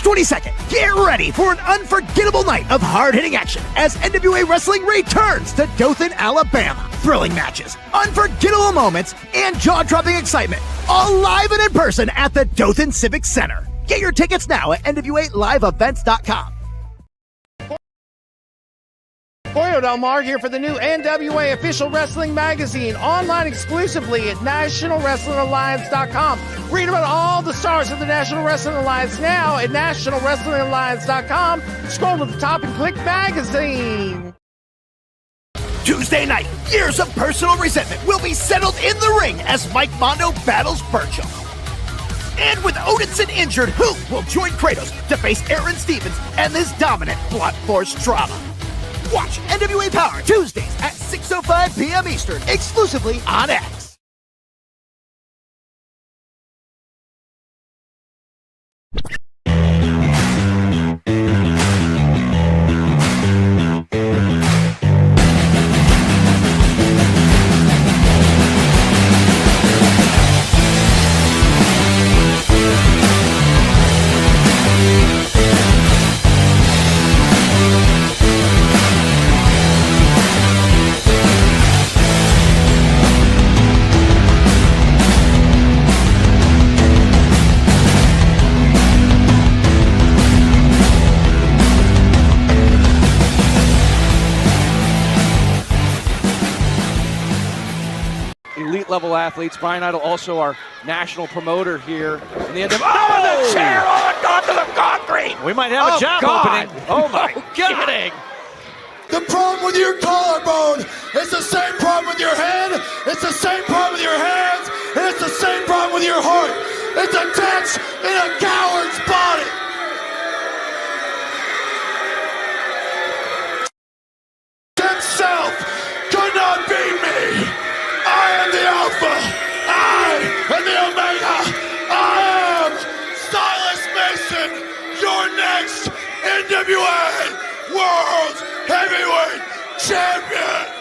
22nd, get ready for an unforgettable night of hard-hitting action as NWA Wrestling returns to Dothan, Alabama. Thrilling matches, unforgettable moments, and jaw-dropping excitement, all live and in person at the Dothan Civic Center. Get your tickets now at NWALiveEvents.com. Boyo Del Mar here for the new NWA Official Wrestling Magazine, online exclusively at NationalWrestlingAlliance.com. Read about all the stars of the National Wrestling Alliance now at NationalWrestlingAlliance.com. Scroll to the top and click Magazine. Tuesday night, years of personal resentment will be settled in the ring as Mike Mondo battles Virgil. And with Odinson injured, who will join Kratos to face Aaron Stevens and this dominant blunt force drama? Watch NWA Power Tuesdays at 6:05 p.m. Eastern, exclusively on X. Level athletes. Brian Idol, also our national promoter here in the end of the chair. Oh, it got to the concrete. We might have a job opening. Oh my God. The problem with your collarbone is the same problem with your head, it's the same problem with your hands, and it's the same problem with your heart. It's attached in a coward's body. Himself could not beat me. I am the Alpha. I am the Omega. I am Silas Mason, your next NWA World Heavyweight Champion.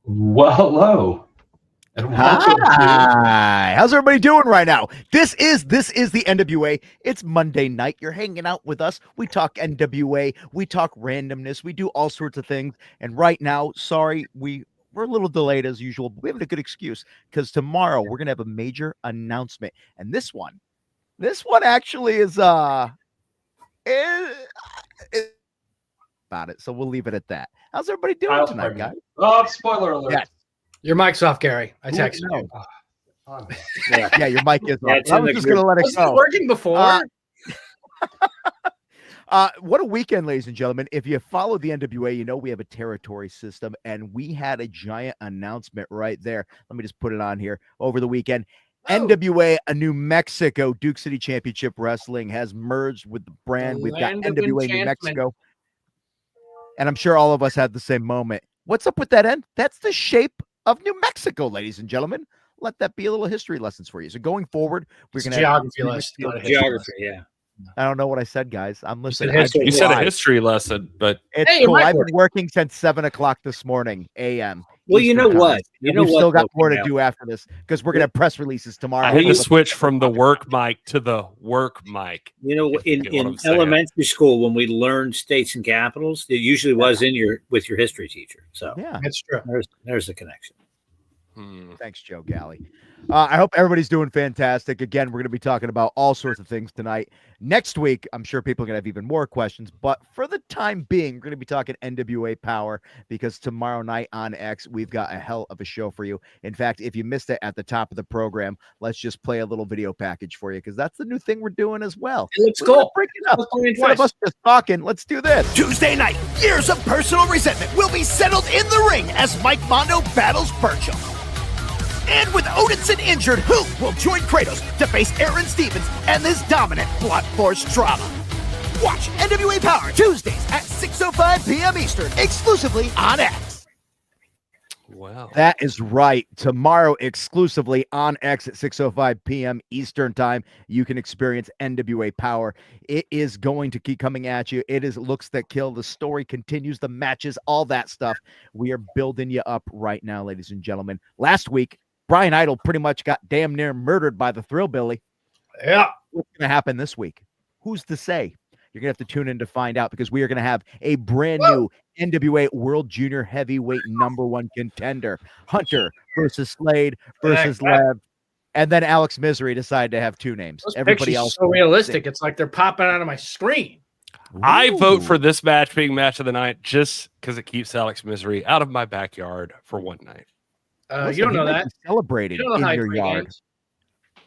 Well, hello. Hi. How's everybody doing right now? This is the NWA. It's Monday night. You're hanging out with us. We talk NWA. We talk randomness. We do all sorts of things. And right now, sorry, we're a little delayed as usual, but we have a good excuse because tomorrow we're gonna have a major announcement. And this one actually is about it. So we'll leave it at that. How's everybody doing tonight, guys? Oh, spoiler alert. Yes. Your mic's off, Gary. I texted you. Yeah, your mic is off. I was just going to let it go. Was it working before? What a weekend, ladies and gentlemen. If you follow the NWA, you know we have a territory system, and we had a giant announcement right there. Let me just put it on here. Over the weekend, NWA, a New Mexico Duke City Championship Wrestling has merged with the brand. We've got NWA New Mexico. And I'm sure all of us had the same moment. What's up with that end? That's the shape of New Mexico, ladies and gentlemen. Let that be a little history lessons for you. So going forward, we're going to geography lesson. Geography, yeah. I don't know what I said, guys. I'm listening. You said a history lesson, but it's cool. I've been working since 7 o'clock this morning, a.m. Well, you know Eastern what? time. You And know we've what, still got though, more to Canal? do after this because we're gonna have press releases tomorrow. I had to switch from the work mic to the work mic. You know, if you in, get what in I'm saying. elementary school, when we learned states and capitals, it usually was with your history teacher. So Yeah, That's true. there's the connection. thanks, Joe Galli. I hope everybody's doing fantastic. Again, we're going to be talking about all sorts of things tonight. Next week, I'm sure people are going to have even more questions, but for the time being, we're going to be talking NWA Power because tomorrow night on X, we've got a hell of a show for you. In fact, if you missed it at the top of the program, let's just play a little video package for you because that's the new thing we're doing as well. It looks We wanna cool. break it up. Let's play it One of twice. us just talking. Let's do this. Tuesday night, years of personal resentment will be settled in the ring as Mike Mondo battles Burchill. And with Odinson injured, who will join Kratos to face Aaron Stevens and this dominant blunt force trauma? Watch NWA Power Tuesdays at 6:05 p.m. Eastern, exclusively on X. Wow. That is right. Tomorrow, exclusively on X at 6:05 p.m. Eastern Time, you can experience NWA Power. It is going to keep coming at you. It is looks that kill. The story continues, the matches, all that stuff. We are building you up right now, ladies and gentlemen. Last week, Brian Idol pretty much got damn near murdered by the Thrillbilly. Yeah. What's going to happen this week? Who's to say? You're going to have to tune in to find out because we are going to have a brand new NWA World Junior Heavyweight #1 contender. Hunter versus Slade versus Lev. And then Alex Misery decided to have two names. Those Everybody pictures else. are so realistic. It's like they're popping out of my screen. I vote Ooh. for this match being match of the night just because it keeps Alex Misery out of my backyard for one night. Listen, You don't he know might that. be celebrating You don't know in how your he yard. games.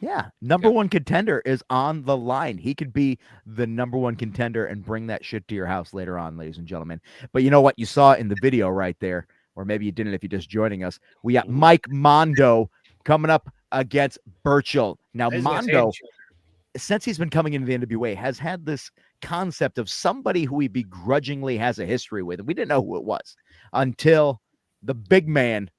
Yeah, #1 contender is on the line. He could be the #1 contender and bring that shit to your house later on, ladies and gentlemen. But you know what? You saw it in the video right there, or maybe you didn't if you're just joining us. We got Mike Mondo coming up against Burchill. Now, These guys hate Mondo, each other. since he's been coming into the NWA, has had this concept of somebody who he begrudgingly has a history with. And we didn't know who it was until the big man,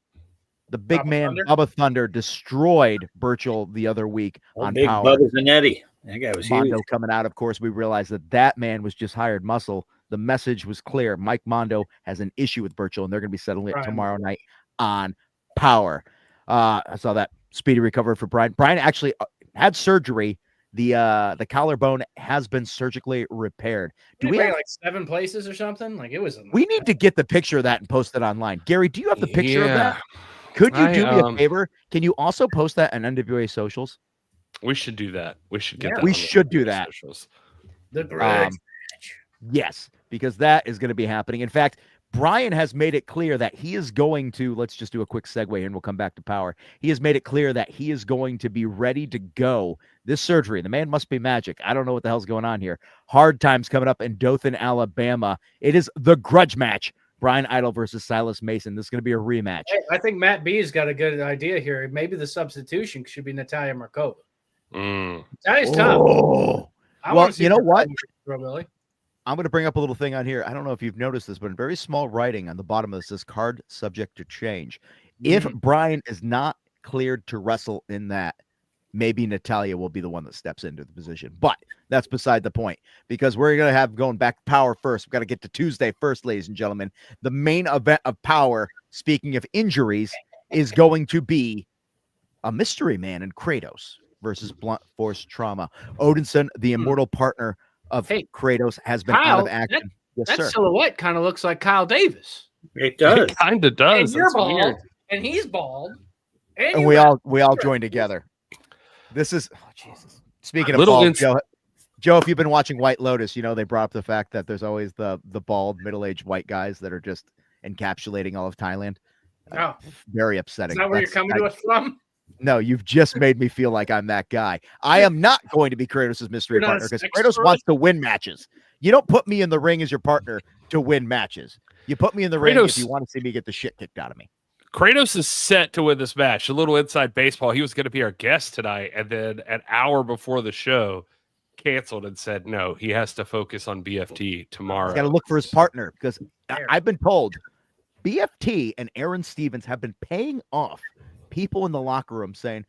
Bubba Thunder, destroyed Burchill the other week on Big Power. Bubba Zanetti. That guy was Mondo huge. coming out, of course, we realized that man was just hired muscle. The message was clear. Mike Mondo has an issue with Burchill, and they're going to be settling it Brian. tomorrow night on Power. I saw that speedy recovery for Brian. Brian actually had surgery. The collarbone has been surgically repaired. Do we have, like 7 places or something? Like it was. we need to get the picture of that and post it online. Gary, do you have the picture of that? Could you I, do me a favor? Can you also post that on NWA socials? We should do that. We should get Yeah. that. We on the should do that. socials. The grudge. Yes, because that is going to be happening. In fact, Brian has made it clear that he is going to, let's just do a quick segue here and we'll come back to Power. He has made it clear that he is going to be ready to go. This surgery, the man must be magic. I don't know what the hell's going on here. Hard times coming up in Dothan, Alabama. It is the grudge match. Brian Idol versus Silas Mason. This is going to be a rematch. Hey, I think Matt B's got a good idea here. Maybe the substitution should be Natalia Markova. Natalia's tough. Oh. I Well, wanna see you know her what? Really. I'm going to bring up a little thing on here. I don't know if you've noticed this, but in very small writing on the bottom of this says card subject to change. If Brian is not cleared to wrestle in that, maybe Natalia will be the one that steps into the position. But that's beside the point because we're going to have going back to Power first. We've got to get to Tuesday first, ladies and gentlemen. The main event of Power, speaking of injuries, is going to be a mystery man in Kratos versus blunt force trauma. Odinson, the immortal partner of Kratos, has been out of action. That silhouette kind of looks like Kyle Davis. It does. It kind of does. And you're That's bald, weird. and he's bald, And we all join together. This is Jesus. Speaking of Little bald, ins- Joe, if you've been watching White Lotus, you know they brought up the fact that there's always the bald middle-aged white guys that are just encapsulating all of Thailand. Oh, Very upsetting. is that where you're coming to us from? No, you've just made me feel like I'm that guy. I am not going to be Kratos' mystery You're not a partner because sex Kratos droid? wants to win matches. You don't put me in the ring as your partner to win matches. You put me in the ring if Kratos- you want to see me get the shit kicked out of me. Kratos is set to win this match. A little inside baseball. He was going to be our guest tonight, and then an hour before the show, canceled and said no. He has to focus on BFT tomorrow. He's got to look for his partner because I've been told BFT and Aaron Stevens have been paying off people in the locker room saying,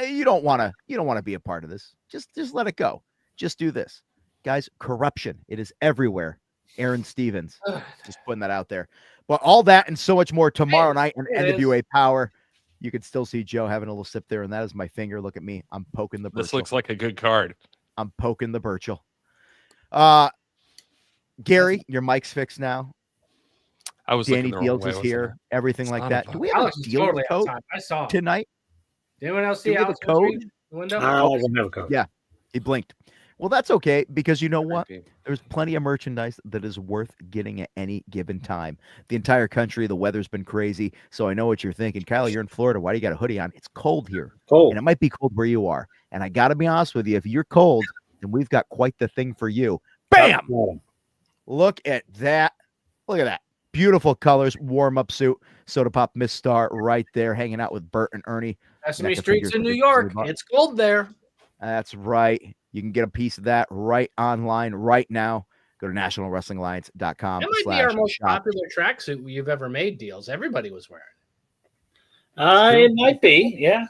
you don't want to be a part of this. Just let it go. Just do this. Guys, corruption. It is everywhere. Aaron Stevens. Just putting that out there. But all that and so much more tomorrow night on NWA Power. You can still see Joe having a little sip there, and that is my finger. Look at me. I'm poking the Birchall. This looks like a good card. I'm poking the Birchall. Gary, your mic's fixed now. I was Danny looking the wrong Dealz way, is wasn't here. Everything like that. Do we have Alex a is deal totally code outside. I saw him. tonight? Did anyone else Do see we have a Alex code? the window? I don't have a code. Yeah, he blinked. Well, that's okay, because you know what? There's plenty of merchandise that is worth getting at any given time. The entire country, the weather's been crazy, so I know what you're thinking. Kyle, you're in Florida. Why do you got a hoodie on? It's cold here. Cold. And it might be cold where you are. And I got to be honest with you, if you're cold, then we've got quite the thing for you. Bam! Look at that. Look at that. Beautiful colors, warm-up suit. Soda Pop Miss Star right there, hanging out with Bert and Ernie. Sesame Street's in New York. It's cold there. That's right. You can get a piece of that right online right now. Go to nationalwrestlingalliance.com. That might be our most popular tracksuit you've ever made, Deals. Everybody was wearing it. Might be. Yeah.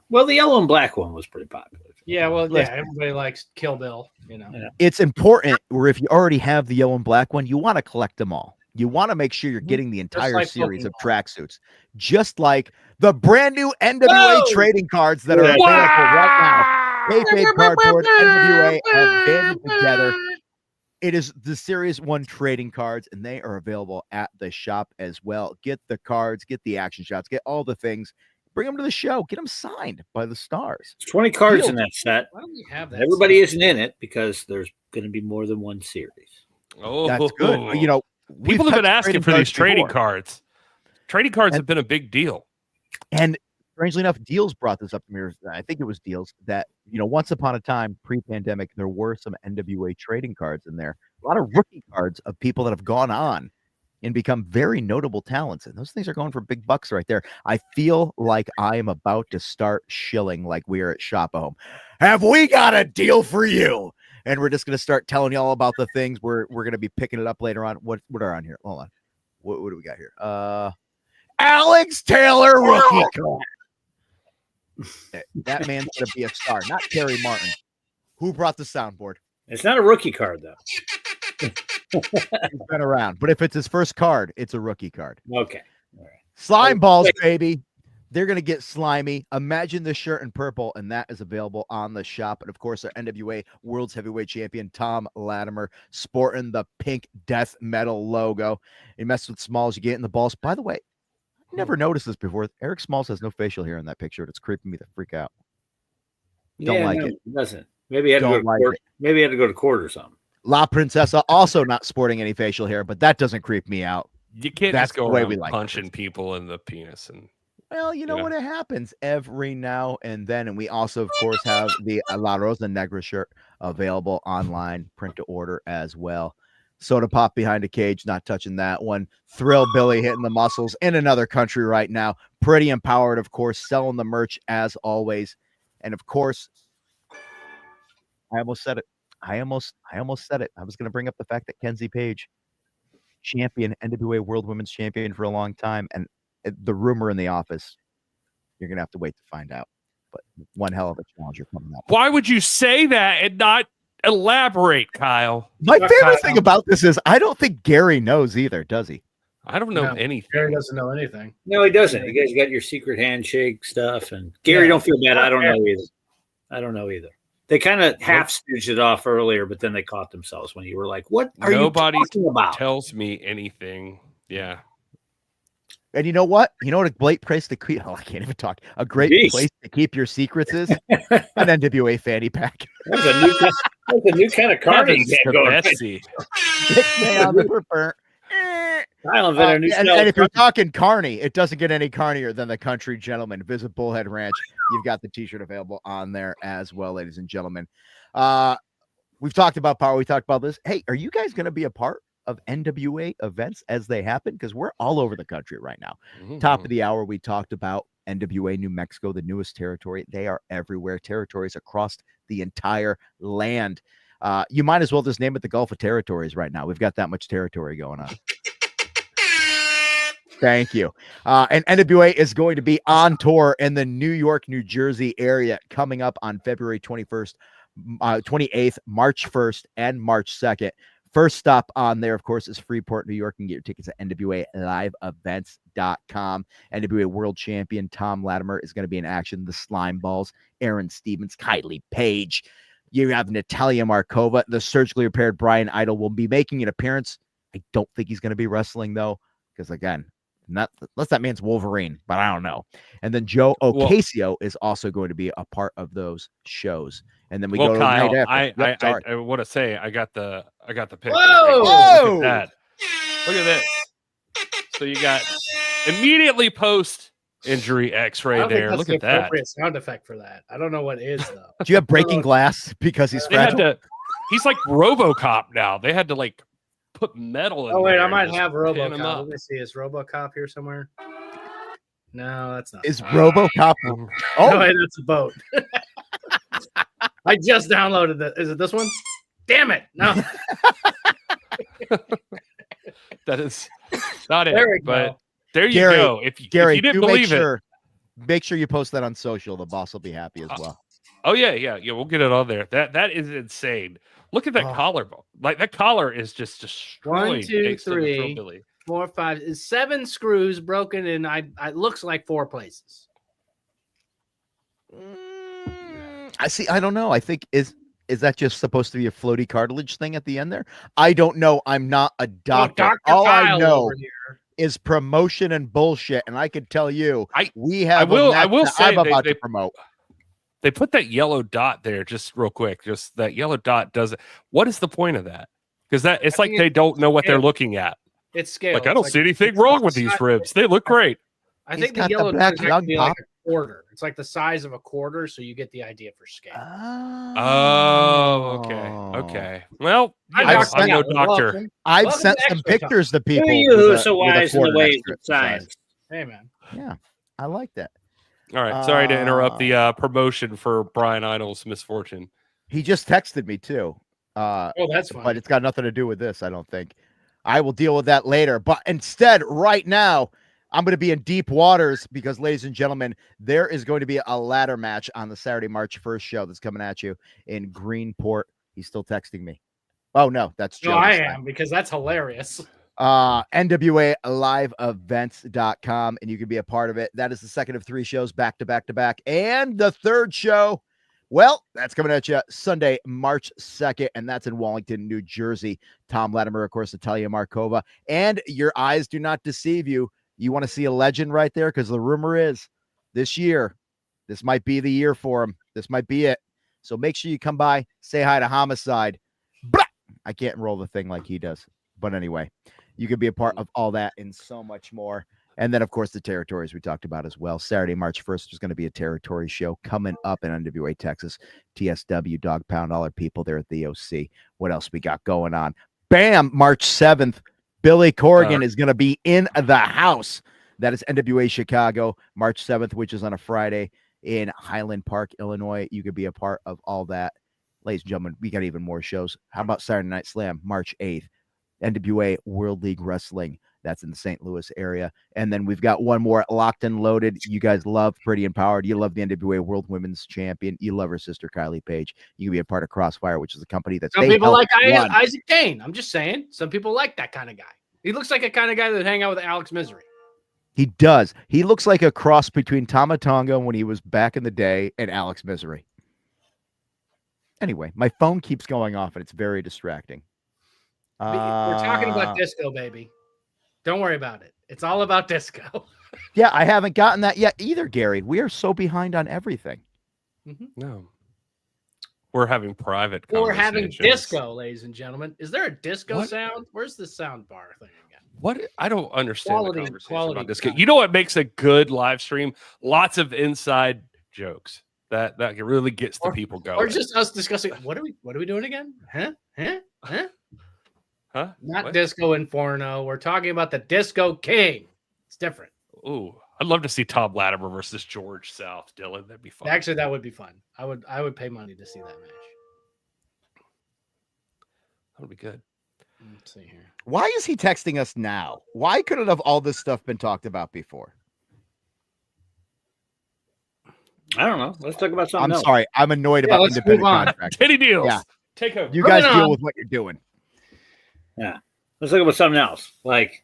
Well, the yellow and black one was pretty popular. Yeah, well, yeah, everybody likes Kill Bill, you know. Yeah. It's important where if you already have the yellow and black one, you want to collect them all. You want to make sure you're getting the entire like series of Pokemon. tracksuits, just like the brand new NWA trading cards that are available right now. Kayfabe Cardboard, NWA have banded together. It is the Series 1 trading cards, and they are available at the shop as well. Get the cards, get the action shots, get all the things. Bring them to the show. Get them signed by the stars. There's 20 cards in that set. Why don't we have that? Everybody isn't in it because there's going to be more than one series. Oh, That's good. You know, people have been asking for these trading before. cards. Trading cards have been a big deal. And strangely enough, Dealz brought this up to me. I think it was Dealz that, you know, once upon a time, pre-pandemic, there were some NWA trading cards in there. A lot of rookie cards of people that have gone on and become very notable talents. And those things are going for big bucks right there. I feel like I am about to start shilling like we are at Shop-A-Home. Have we got a deal for you? And we're just going to start telling you all about the things. We're going to be picking it up later on. What are on here? Hold on. What do we got here? Alex Taylor rookie card. That man's going to be a star, not Terry Martin. Who brought the soundboard? It's not a rookie card, though. He's been around. But if it's his first card, it's a rookie card. Okay. All right. Slime balls, baby. They're going to get slimy. Imagine the shirt in purple, and that is available on the shop. And, of course, our NWA World's Heavyweight Champion, Tom Latimer, sporting the pink death metal logo. You mess with Smalls, you get in the balls. By the way, I never noticed this before. Eric Smalls has no facial hair in that picture. It's creeping me the freak out. Don't like it. It doesn't. Maybe he had to go to court. Maybe he had to go to court or something. La Princesa also not sporting any facial hair, but that doesn't creep me out. You can't That's just go the way around we like punching people in the penis. And well, you know what? It happens every now and then. And we also, of course, have the La Rosa Negra shirt available online, print to order as well. Soda Pop behind a cage, not touching that one. Thrill Billy hitting the muscles in another country right now. Pretty empowered, of course, selling the merch as always. And of course, I almost said it. I almost said it. I was going to bring up the fact that Kenzie Page, champion, NWA World Women's Champion for a long time, and the rumor in the office, you're going to have to wait to find out. But one hell of a challenger coming up. why would you say that and not elaborate, Kyle? My favorite thing about this is I don't think Gary knows either, does he? I don't know No, anything. Gary doesn't know anything. No, he doesn't. You guys got your secret handshake stuff. And Gary, don't feel bad. I don't know either. They kind of half stooged it off earlier, but then they caught themselves when you were like, what are Nobody you talking about? tells me anything. Yeah. And you know what? You know what a great place to keep? Oh, I can't even talk. A great place to keep your secrets is an NWA fanny pack. That's a new kind of card you can't go Betsy. On the prefer. And if you're talking carny, it doesn't get any carnier than the Country Gentleman. Visit Bullhead Ranch. You've got the t-shirt available on there as well, ladies and gentlemen. We've talked about power. We talked about this. Hey, are you guys going to be a part of NWA events as they happen? Because we're all over the country right now. Mm-hmm. Top of the hour, we talked about NWA New Mexico, the newest territory. They are everywhere. Territories across the entire land. You might as well just name it the Gulf of Territories right now. We've got that much territory going on. Thank you. And NWA is going to be on tour in the New York, New Jersey area coming up on February 21st, 28th, March 1st, and March 2nd. First stop on there, of course, is Freeport, New York. You can get your tickets at NWALiveEvents.com. NWA World Champion Tom Latimer is going to be in action. The Slime Balls, Aaron Stevens, Kylie Page. You have Natalia Markova. The surgically repaired Brian Idol will be making an appearance. I don't think he's going to be wrestling, though, because, again, unless that man's Wolverine, but I don't know. And then Joe Ocasio is also going to be a part of those shows. And then we go to Kyle, the night after. I want to say I got the picture. Whoa! Look at that. Look at this. So you got immediately post injury X-ray there. Look at that. Appropriate sound effect for that. I don't know what it is though. Do you have breaking glass because he's fragile? He's like RoboCop now. They had to like put metal in. Oh wait, there I might and have just pin him RoboCop. up. Let me see. Is RoboCop here somewhere? No, that's not. Is RoboCop? No, wait, that's a boat. I just downloaded that. Is it this one? Damn it! No. That is not it. There we but go. there you Gary, go. If you didn't believe it, make sure you post that on social. The boss will be happy as well. Oh yeah. We'll get it on there. That is insane. Look at that collarbone. Like that collar is just destroyed. 1, 2, 3, 4, 5, 7 screws broken in. It looks like 4 places. I see. I don't know. I think is that just supposed to be a floaty cartilage thing at the end there? I don't know. I'm not a doctor. Dr. All Kyle I know over here is promotion and bullshit. And I can tell you, I will say I'm about to promote. They put that yellow dot there just real quick. Just that yellow dot does it. What is the point of that? Because it's like they don't know what they're looking at. It's scale. Like I don't see anything wrong with these ribs. They look great. I think the yellow does have to be like a quarter. It's like the size of a quarter, so you get the idea for scale. Oh, okay. Well, I'm no doctor. I've sent some pictures to people. Who are so wise in the ways of science? Hey, man. Yeah, I like that. All right. Sorry to interrupt the promotion for Brian Idol's misfortune. He just texted me too. That's fine. But it's got nothing to do with this, I don't think. I will deal with that later. But instead, right now, I'm going to be in deep waters because, ladies and gentlemen, there is going to be a ladder match on the Saturday, March 1st show that's coming at you in Greenport. He's still texting me. Oh, no, that's Joe. No, I am, because that's hilarious. NWALiveEvents.com, and you can be a part of it. That is the second of 3 shows back to back to back. And the third show, well, that's coming at you Sunday, March 2nd, and that's in Wallington, New Jersey. Tom Latimer, of course, Natalia Markova. And your eyes do not deceive you. You want to see a legend right there? Because the rumor is this year, this might be the year for him. This might be it. So make sure you come by, say hi to Homicide. Blah! I can't roll the thing like he does. But anyway, you can be a part of all that and so much more. And then, of course, the territories we talked about as well. Saturday, March 1st, there's going to be a territory show coming up in NWA, Texas. TSW, Dog Pound, all our people there at the OC. What else we got going on? Bam! March 7th. Billy Corrigan is going to be in the house. That is NWA Chicago, March 7th, which is on a Friday in Highland Park, Illinois. You could be a part of all that. Ladies and gentlemen, we got even more shows. How about Saturday Night Slam, March 8th? NWA World League Wrestling. That's in the St. Louis area. And then we've got one more locked and loaded. You guys love Pretty Empowered. You love the NWA World Women's Champion. You love her sister, Kylie Page. You can be a part of Crossfire, which is a company that's some people like Isaac Kane. I'm just saying. Some people like that kind of guy. He looks like a kind of guy that would hang out with Alex Misery. He does. He looks like a cross between Tama Tonga when he was back in the day and Alex Misery. Anyway, my phone keeps going off and it's very distracting. We're talking about disco, baby. Don't worry about it. It's all about disco. Yeah, I haven't gotten that yet either, Gary. We are so behind on everything. Mm-hmm. No. We're having private We're having disco, ladies and gentlemen. Is there a disco sound? Where's the sound bar thing again? What? I don't understand the conversation quality about disco. You know what makes a good live stream? Lots of inside jokes. That really gets the people going. Or just us discussing, what are we doing again? Huh? Not what? Disco Inferno. We're talking about the Disco King. It's different. Ooh, I'd love to see Tom Latimer versus George South, Dylan. That'd be fun. Actually, that would be fun. I would pay money to see that match. That would be good. Let's see here. Why is he texting us now? Why couldn't have all this stuff been talked about before? I don't know. Let's talk about something else. I'm sorry. I'm annoyed about independent contractors. Danny Dealz. Yeah. Take over. You guys deal with what you're doing. Yeah. Let's look at something else, like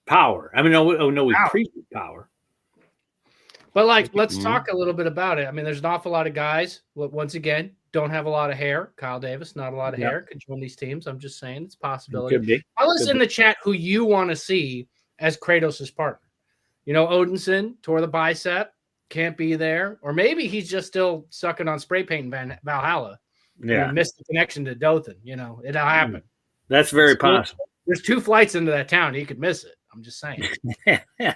power. I mean, no, we previewed power. But like, let's talk a little bit about it. I mean, there's an awful lot of guys. Once again, don't have a lot of hair. Kyle Davis, not a lot of hair, could join these teams. I'm just saying it's a possibility. Could be. Tell us in the chat who you want to see as Kratos' partner. You know, Odinson tore the bicep, can't be there, or maybe he's just still sucking on spray paint in Valhalla. Yeah, and missed the connection to Dothan. You know, it'll happen. That's very possible. There's 2 flights into that town. He could miss it. I'm just saying.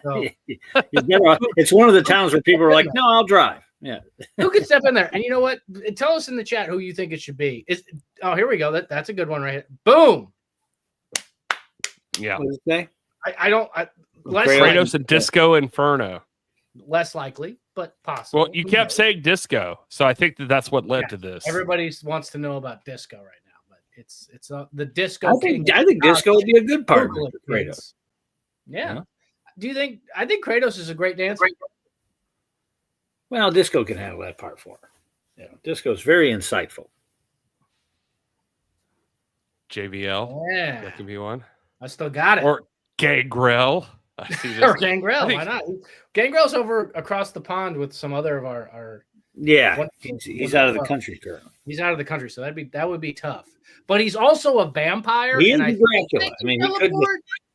So, it's one of the towns where people are like, "No, I'll drive." Yeah, who could step in there? And you know what? Tell us in the chat who you think it should be. Here we go. That's a good one right here. Boom. Yeah. What does it say? I don't. Less Kratos and Disco Inferno. Less likely, but possible. Well, you kept saying disco, so I think that's what led to this. Everybody wants to know about disco right now, but it's the disco. I think disco would be a good partner for Kratos. Yeah. Do you think? I think Kratos is a great dancer. Well, disco can handle that part for her. Yeah, disco is very insightful. JVL. Yeah, that could be one. I still got it. Or Gangrel. Or Gangrel, why not? Gangrel's over across the pond with some other of our Yeah, he's out of the country currently. He's out of the country, so that would be tough. But he's also a vampire. He is a Dracula. I mean, he could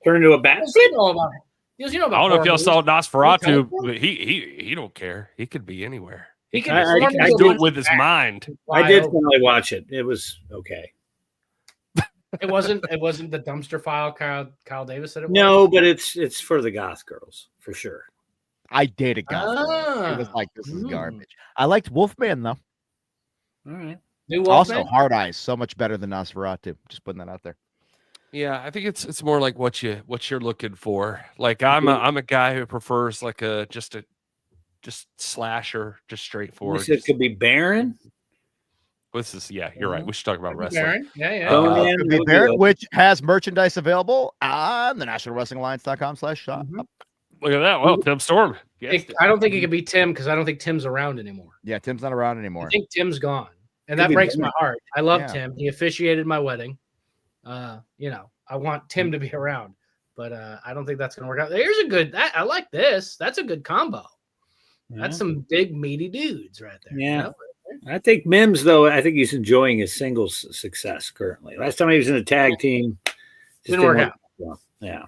turn into a bat. You know about it. You know about I don't know if y'all movies. saw Nosferatu, but he don't care. He could be anywhere. He can I do it with his mind. I did finally watch it. It was okay. It wasn't the dumpster file Kyle Davis said it was? No, but it's for the goth girls for sure. I dated goth. It was like, this is garbage. I liked Wolfman though. All right. New Also, Wolfman? Hard Eyes, so much better than Nosferatu. Just putting that out there. Yeah, I think it's more like what you're looking for. Like I'm a guy who prefers like just slasher, just straightforward. It could be Baron. This is you're right. We should talk about wrestling. Baron. Yeah. Could be Barrett, which has merchandise available on the nationalwrestlingalliance.com/shop. Look at that. Well, Tim Storm. I don't think it could be Tim because I don't think Tim's around anymore. Yeah, Tim's not around anymore. I think Tim's gone. And that breaks my heart. I love Tim. He officiated my wedding. You know, I want Tim to be around, but I don't think that's going to work out. There's a good, I like this. That's a good combo. Yeah. That's some big meaty dudes right there. Yeah. You know? I think Mims, though, I think he's enjoying his singles success currently. Last time he was in a tag team, didn't work out. Well. Yeah.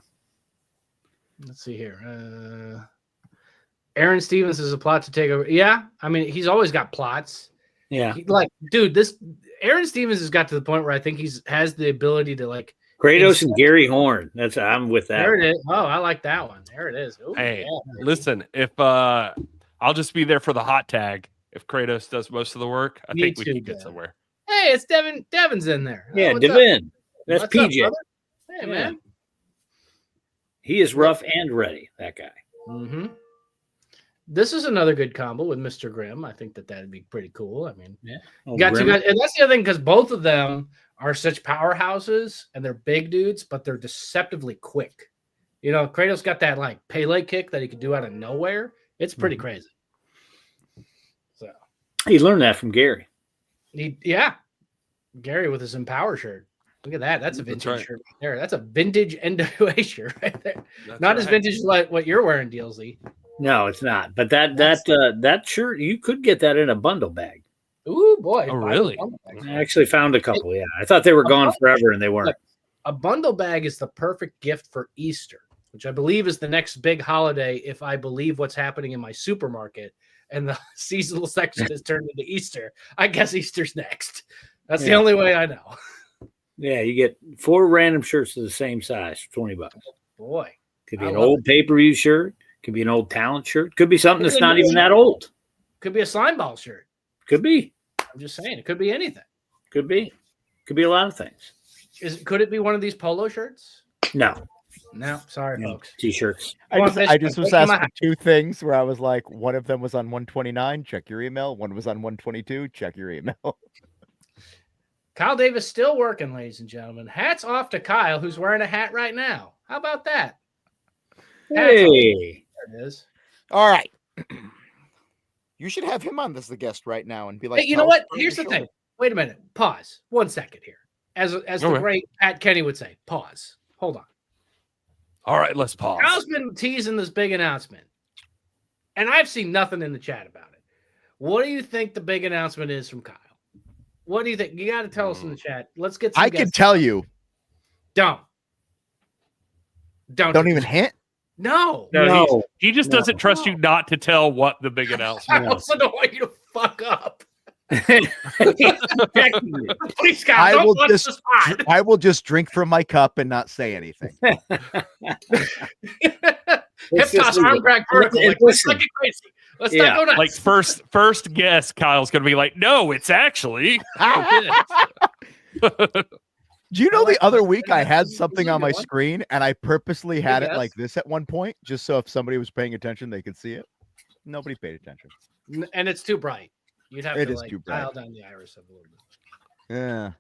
Let's see here. Aaron Stevens is a plot to take over. Yeah. I mean, he's always got plots. Yeah. Dude, Aaron Stevens has got to the point where I think has the ability to like Kratos and Gary Horne. I'm with that. There it is. Oh, I like that one. There it is. Ooh, hey, listen, if I'll just be there for the hot tag. If Kratos does most of the work, I think we can get somewhere. Hey, it's Devin. Devin's in there. Yeah, Devin. That's What's PJ. up, hey, man. He is rough and ready, that guy. Mm-hmm. This is another good combo with Mr. Grimm. I think that'd be pretty cool. I mean, you got two guys, and that's the other thing because both of them are such powerhouses and they're big dudes, but they're deceptively quick. You know, Kratos got that like Pele kick that he could do out of nowhere. It's pretty crazy. So he learned that from Gary. Gary with his Empower shirt. Look at that. That's a vintage shirt right there. That's a vintage NWA shirt right there. Not as vintage like what you're wearing, DLZ. No, it's not. But that shirt, you could get that in a bundle bag. Ooh, boy. Oh, really? I actually found a couple, yeah. I thought they were gone forever, and they weren't. A bundle bag is the perfect gift for Easter, which I believe is the next big holiday if I believe what's happening in my supermarket and the seasonal section is turned into Easter. I guess Easter's next. That's the only way I know. Yeah, you get 4 random shirts of the same size for $20. Boy. Could be an old pay-per-view shirt. Could be an old talent shirt. Could be something that's not even that old. Could be a slime ball shirt. Could be. I'm just saying. It could be anything. Could be. Could be a lot of things. Could it be one of these polo shirts? No. No. Sorry, folks. T-shirts. I just was asking 2 things where I was like, one of them was on 129. Check your email. One was on 122. Check your email. Kyle Davis still working, ladies and gentlemen. Hats off to Kyle, who's wearing a hat right now. How about that? Hey. There it is. All right. You should have him on as the guest right now and be like, hey, you know what? Here's the thing. Wait a minute. Pause. 1 second here. as the great Pat Kenny would say, pause. Hold on. All right, let's pause. Kyle's been teasing this big announcement, and I've seen nothing in the chat about it. What do you think the big announcement is from Kyle? What do you think? You got to tell us in the chat. Let's get some I can tell you. Don't even hint? No. He just doesn't trust you not to tell what the big announcement I is. also don't want you to fuck up. Please, Kyle, don't watch the spot. I will just drink from my cup and not say anything. Hip toss, arm crack, vertical. Let's not get crazy. Let's not go nuts. Like first guess, Kyle's gonna be like, no, it's actually. Do you know the other week I had something on my screen and I purposely had it like this at one point, just so if somebody was paying attention, they could see it. Nobody paid attention. And it's too bright. You'd have to like dial down the iris a little bit. Yeah.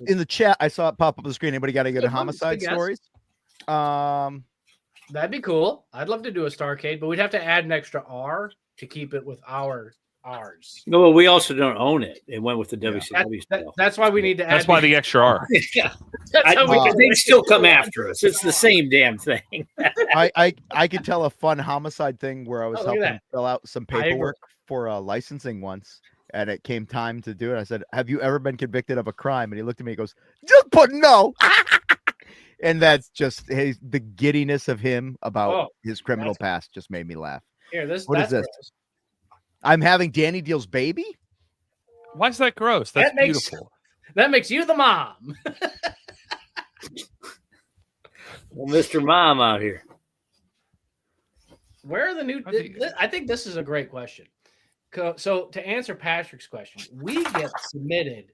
In the chat, I saw it pop up on the screen. Anybody got any good homicide stories? That'd be cool. I'd love to do a Starcade, but we'd have to add an extra R to keep it with ours. No, well, we also don't own it. It went with the WCW stuff. That's why we need to add. That's why the extra R. Yeah. They'd still come after us. It's the same damn thing. I could tell a fun homicide thing where I was helping him fill out some paperwork for licensing once, and it came time to do it. I said, "Have you ever been convicted of a crime?" And he looked at me and goes, "Just put no." And that's just the giddiness of him about his criminal past just made me laugh. Here, what is this? Gross. I'm having Danny Dealz baby. Why is that gross? That's beautiful. That makes you the mom. Well, Mr. Mom out here. Where are the new? I think this is a great question. So to answer Patrick's question, we get submitted,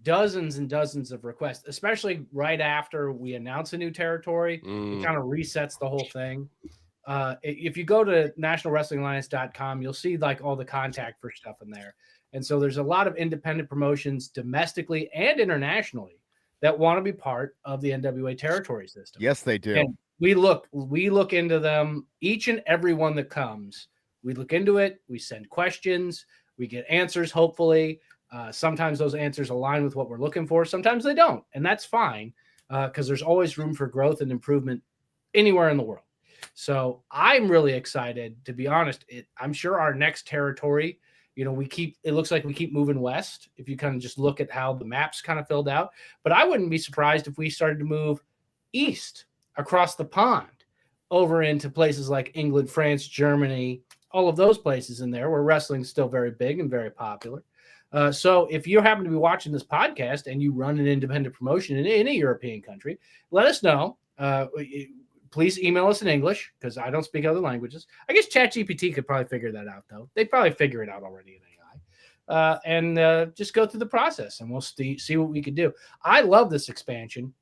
dozens and dozens of requests, especially right after we announce a new territory. It kind of resets the whole thing. If you go to nationalwrestlingalliance.com, you'll see like all the contact for stuff in there. And so there's a lot of independent promotions domestically and internationally that want to be part of the NWA territory system. Yes, they do. And we look into them, each and every one that comes. We look into it. We send questions. We get answers, hopefully. Sometimes those answers align with what we're looking for. Sometimes they don't. And that's fine because there's always room for growth and improvement anywhere in the world. So I'm really excited, to be honest. I'm sure our next territory, it looks like we keep moving west if you kind of just look at how the map's kind of filled out. But I wouldn't be surprised if we started to move east across the pond over into places like England, France, Germany, all of those places in there where wrestling's still very big and very popular. So if you happen to be watching this podcast and you run an independent promotion in any European country, let us know. Please email us in English because I don't speak other languages. I guess ChatGPT could probably figure that out, though. They'd probably figure it out already in AI. And just go through the process, and we'll see what we could do. I love this expansion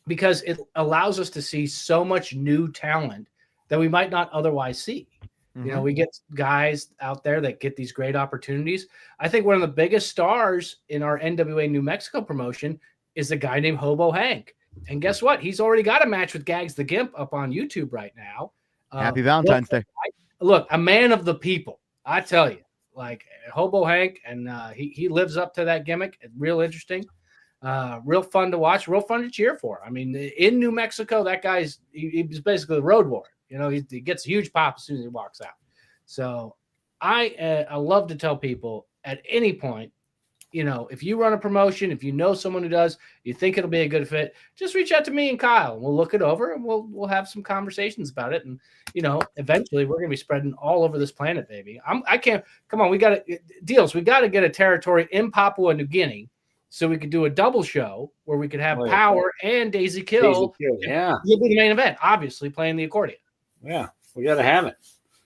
because it allows us to see so much new talent that we might not otherwise see. Mm-hmm. We get guys out there that get these great opportunities. I think one of the biggest stars in our NWA New Mexico promotion is a guy named Hobo Hank. And guess what? He's already got a match with Gags the Gimp up on YouTube right now. Happy Valentine's Day. Look, a man of the people. I tell you, like Hobo Hank, and he lives up to that gimmick. It's real interesting, real fun to watch, real fun to cheer for. I mean, in New Mexico, that guy's he's basically the road warrior. He gets a huge pop as soon as he walks out. So I love to tell people at any point, if you run a promotion, if you know someone who does, you think it'll be a good fit, just reach out to me and Kyle, and we'll look it over, and we'll have some conversations about it. And eventually we're going to be spreading all over this planet, baby. I can't. Come on, we got to Dealz. We got to get a territory in Papua New Guinea, so we could do a double show where we could have Power and Daisy Kill. Yeah, you'll be the main event, obviously playing the accordion. Yeah, we got to have it.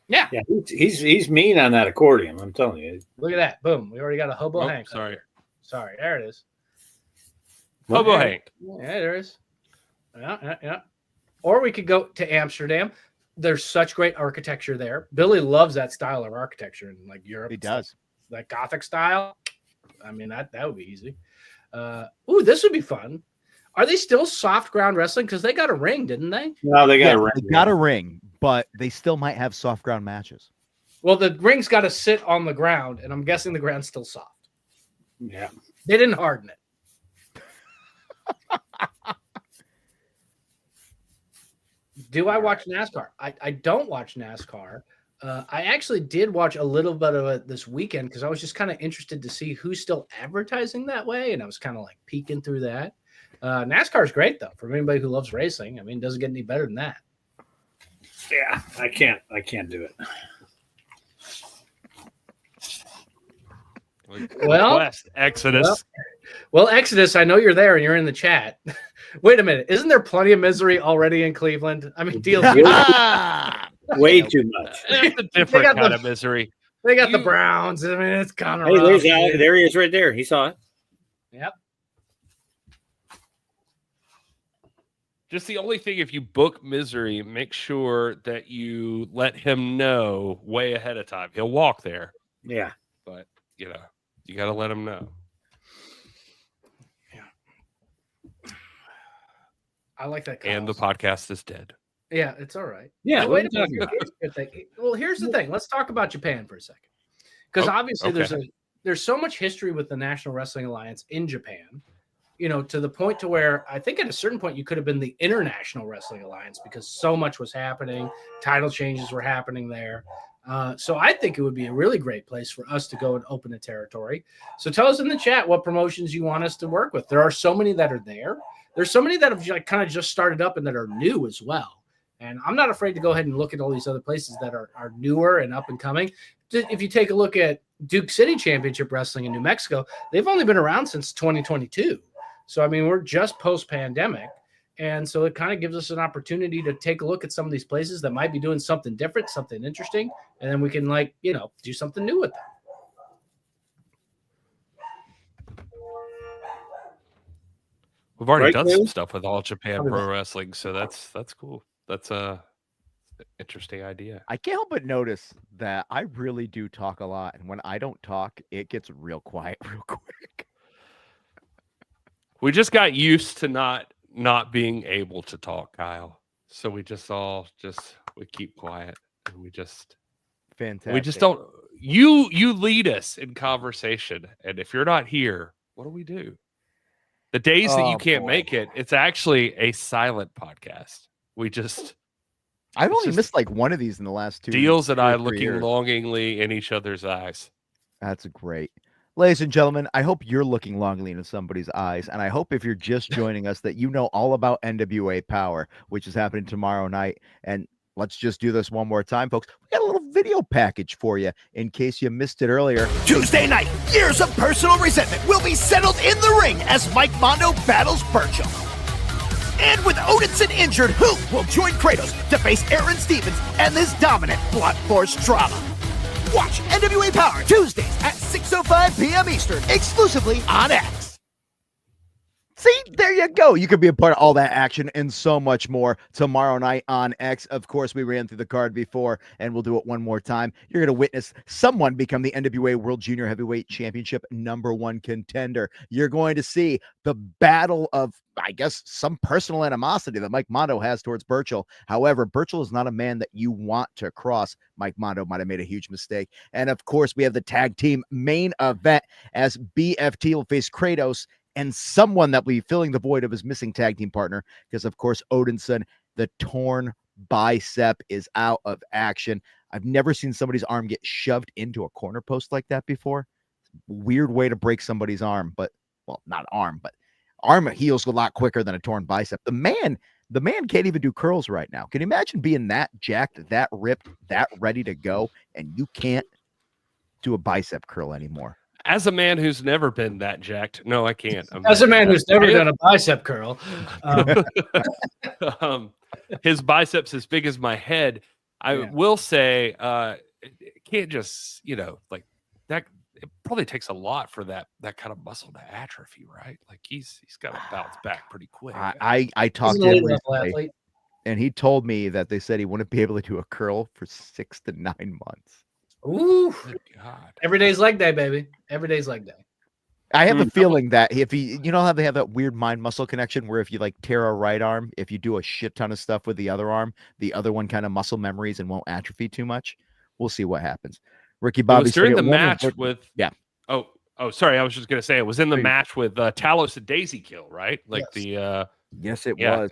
Yeah, he's mean on that accordion. I'm telling you. Look at that! Boom, we already got a Hobo Hank. Sorry, there it is. Hobo Hank. Yeah, there is. Yeah. Or we could go to Amsterdam. There's such great architecture there. Billy loves that style of architecture in like Europe. He does. That Gothic style. I mean, that would be easy. This would be fun. Are they still soft ground wrestling? Because they got a ring, didn't they? No, they got a ring. They got a ring, but they still might have soft ground matches. Well, the ring's got to sit on the ground, and I'm guessing the ground's still soft. Yeah. They didn't harden it. Do I watch NASCAR? I don't watch NASCAR. I actually did watch a little bit of it this weekend because I was just kind of interested to see who's still advertising that way, and I was kind of like peeking through that. NASCAR is great though for anybody who loves racing. I mean, it doesn't get any better than that. Yeah, I can't do it. Well, Exodus. Well, Exodus, I know you're there and you're in the chat. Wait a minute, isn't there plenty of misery already in Cleveland? I mean, Dealz. Way too much. It's a different kind of misery. They got the Browns. I mean, it's kind of Hey, rough. there he is right there. He saw it. Yep. Just the only thing, if you book Misery, make sure that you let him know way ahead of time. He'll walk there. Yeah. But, you got to let him know. I like that. And the podcast is dead. Yeah, it's all right. Yeah. Wait a minute. Well, here's the thing. Let's talk about Japan for a second. Because obviously there's so much history with the National Wrestling Alliance in Japan, to the point to where I think at a certain point you could have been the International Wrestling Alliance because so much was happening. Title changes were happening there. So I think it would be a really great place for us to go and open a territory. So tell us in the chat what promotions you want us to work with. There are so many that are there. There's so many that have kind of just started up and that are new as well. And I'm not afraid to go ahead and look at all these other places that are newer and up and coming. If you take a look at Duke City Championship Wrestling in New Mexico, they've only been around since 2022. So, I mean, we're just post-pandemic. And so it kind of gives us an opportunity to take a look at some of these places that might be doing something different, something interesting, and then we can, do something new with them. We've already done some stuff with All Japan Pro Wrestling, so that's cool. That's a interesting idea. I can't help but notice that I really do talk a lot, and when I don't talk, it gets real quiet real quick. We just got used to not being able to talk, Kyle. So we just we keep quiet, and we just fantastic. We just don't. You lead us in conversation, and if you're not here, what do we do? The days that you can't make it, it's actually a silent podcast. I've only missed like one of these in the last 2 Dealz and I 3 looking years. longingly in each other's eyes. That's great. Ladies and gentlemen, I hope you're looking longingly into somebody's eyes, and I hope if you're just joining us that you know all about NWA Power, which is happening tomorrow night. And let's just do this one more time, folks. We got a little video package for you in case you missed it earlier. Tuesday night, years of personal resentment will be settled in the ring as Mike Mondo battles Burchill. And with Odinson injured, who will join Kratos to face Aaron Stevens and this dominant Blunt Force drama? Watch NWA Power Tuesdays at 6:05 p.m. Eastern, exclusively on X. See, there you go. You could be a part of all that action and so much more tomorrow night on X. Of course, we ran through the card before, and we'll do it one more time. You're going to witness someone become the NWA World Junior Heavyweight Championship #1 contender. You're going to see the battle of, I guess, some personal animosity that Mike Mondo has towards Burchill. However, Burchill is not a man that you want to cross. Mike Mondo might have made a huge mistake. And, of course, we have the tag team main event as BFT will face Kratos and someone that will be filling the void of his missing tag team partner, because, of course, Odinson, the torn bicep, is out of action. I've never seen somebody's arm get shoved into a corner post like that before. Weird way to break somebody's arm, but, well, not arm, but arm heals a lot quicker than a torn bicep. The man can't even do curls right now. Can you imagine being that jacked, that ripped, that ready to go, and you can't do a bicep curl anymore? As a man who's never been that jacked, no, I can't. As a man who's never done a bicep curl, his biceps as big as my head. I will say, it can't just like that. It probably takes a lot for that kind of muscle to atrophy, right? Like he's got to bounce back pretty quick. I talked to him recently, and he told me that they said he wouldn't be able to do a curl for 6 to 9 months. Ooh, God. Every day's leg day, baby. Every day's leg day. I have the feeling that if he, how they have that weird mind muscle connection where if you like tear a right arm, if you do a shit ton of stuff with the other arm, the other one kind of muscle memories and won't atrophy too much. We'll see what happens. Ricky Bobby during the match with yeah. Oh, Oh, sorry. I was just going to say it was in the match with Talos and Daisy Kill, right? Like yes, it was.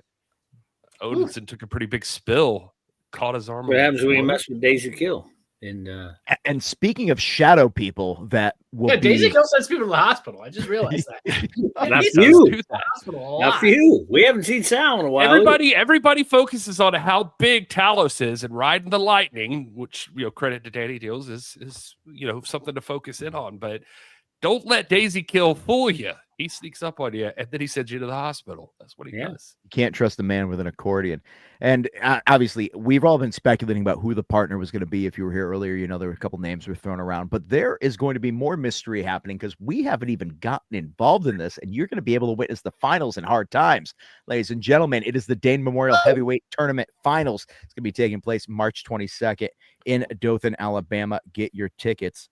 Odinson took a pretty big spill, caught his arm. What happens when you mess with Daisy Kill? And speaking of shadow people, that will be... Daisy Kill sends people to the hospital. I just realized that. Not you. Not you. We haven't seen Sal in a while. Everybody focuses on how big Talos is and riding the lightning, which credit to Danny Dealz is something to focus in on. But don't let Daisy Kill fool you. He sneaks up on you, and then he sends you to the hospital. That's what he does. You can't trust a man with an accordion. And obviously, we've all been speculating about who the partner was going to be. If you were here earlier, there were a couple names were thrown around. But there is going to be more mystery happening because we haven't even gotten involved in this, and you're going to be able to witness the finals in hard times. Ladies and gentlemen, it is the Dane Memorial Heavyweight Tournament Finals. It's going to be taking place March 22nd in Dothan, Alabama. Get your tickets.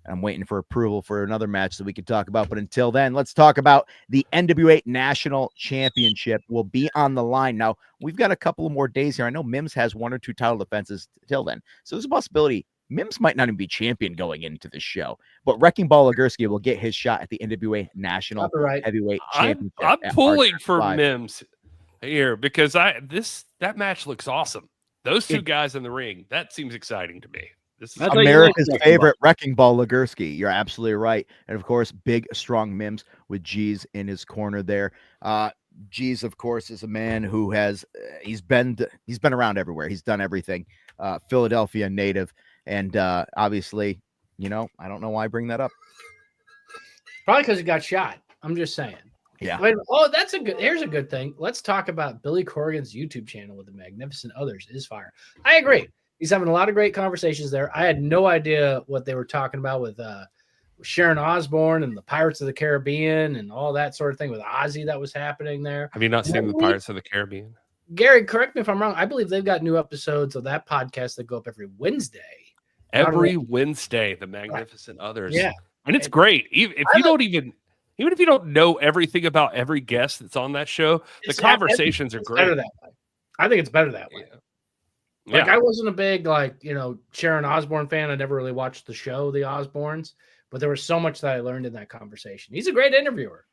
I'm waiting for approval for another match that we could talk about. But until then, let's talk about the NWA National Championship will be on the line. Now, we've got a couple of more days here. I know Mims has 1 or 2 title defenses till then. So there's a possibility Mims might not even be champion going into the show. But Wrecking Ball Legursky will get his shot at the NWA National Heavyweight Championship. I'm pulling for Mims here because that match looks awesome. Those two guys in the ring, that seems exciting to me. This is America's favorite Wrecking Ball Legursky. You're absolutely right. And of course, big, strong Mims with G's in his corner there. G's, of course, is a man who has he's been around everywhere. He's done everything. Philadelphia native. And obviously, I don't know why I bring that up. Probably because he got shot. I'm just saying. Yeah. Here's a good thing. Let's talk about Billy Corgan's YouTube channel with the Magnificent Others is fire. I agree. He's having a lot of great conversations there. I had no idea what they were talking about with Sharon Osbourne and the Pirates of the Caribbean and all that sort of thing with Ozzy that was happening there. Have you not seen the Pirates of the Caribbean? Gary, correct me if I'm wrong. I believe they've got new episodes of that podcast that go up every Wednesday. Every Wednesday, the Magnificent Others. Yeah. And it's great. Even if you don't know everything about every guest that's on that show, the conversations are great. Better that way. I think it's better that way. Yeah. Like I wasn't a big Sharon Osbourne fan. I never really watched the show, The Osbournes, but there was so much that I learned in that conversation. He's a great interviewer.